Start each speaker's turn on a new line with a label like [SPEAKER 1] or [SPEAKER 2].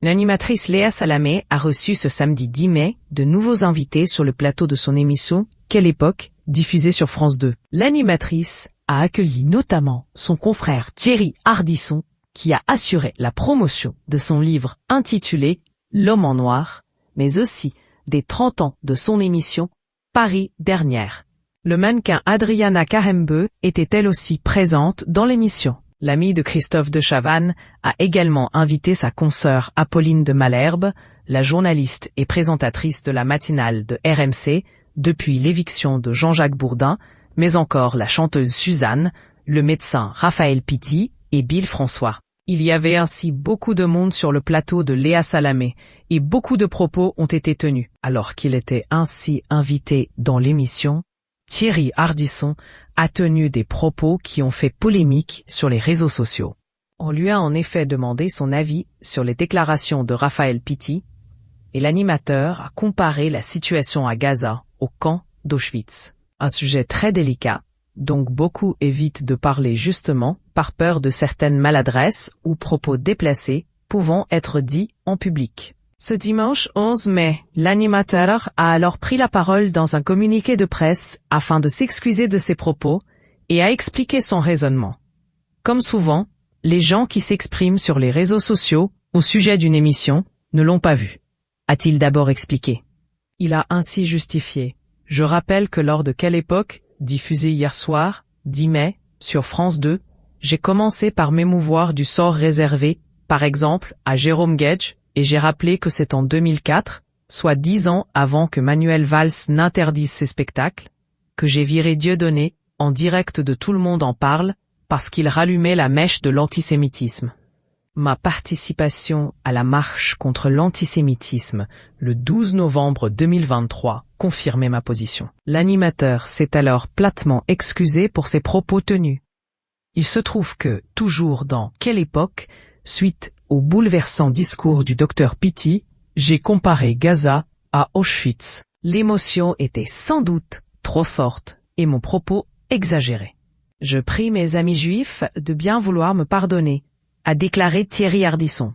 [SPEAKER 1] L'animatrice Léa Salamé a reçu ce samedi 10 mai de nouveaux invités sur le plateau de son émission « Quelle époque ?», diffusée sur France 2. L'animatrice a accueilli notamment son confrère Thierry Ardisson, qui a assuré la promotion de son livre intitulé « L'homme en noir », mais aussi des 30 ans de son émission « Paris dernière ». Le mannequin Adriana Karembeu était elle aussi présente dans l'émission. L'amie de Christophe de Chavannes a également invité sa consoeur Apolline de Malherbe, la journaliste et présentatrice de la matinale de RMC depuis l'éviction de Jean-Jacques Bourdin, mais encore la chanteuse Suzanne, le médecin Raphaël Pitti et Bill François. Il y avait ainsi beaucoup de monde sur le plateau de Léa Salamé et beaucoup de propos ont été tenus. Alors qu'il était ainsi invité dans l'émission, Thierry Ardisson a tenu des propos qui ont fait polémique sur les réseaux sociaux. On lui a en effet demandé son avis sur les déclarations de Raphaël Pitti et l'animateur a comparé la situation à Gaza au camp d'Auschwitz. Un sujet très délicat, donc beaucoup évitent de parler justement par peur de certaines maladresses ou propos déplacés pouvant être dits en public. Ce dimanche 11 mai, l'animateur a alors pris la parole dans un communiqué de presse afin de s'excuser de ses propos et a expliqué son raisonnement. Comme souvent, les gens qui s'expriment sur les réseaux sociaux au sujet d'une émission ne l'ont pas vu, a-t-il d'abord expliqué. Il a ainsi justifié. Je rappelle que lors de Quelle époque, diffusé hier soir, 10 mai, sur France 2, j'ai commencé par m'émouvoir du sort réservé, par exemple, à Jérôme Guedj, et j'ai rappelé que c'est en 2004, soit 10 ans avant que Manuel Valls n'interdise ses spectacles, que j'ai viré Dieudonné, en direct de Tout le monde en parle, parce qu'il rallumait la mèche de l'antisémitisme. Ma participation à la marche contre l'antisémitisme, le 12 novembre 2023, confirmait ma position. L'animateur s'est alors platement excusé pour ses propos tenus. Il se trouve que, toujours dans Quelle époque, suite au bouleversant discours du docteur Pitti, j'ai comparé Gaza à Auschwitz. L'émotion était sans doute trop forte et mon propos exagéré. Je prie mes amis juifs de bien vouloir me pardonner, a déclaré Thierry Ardisson.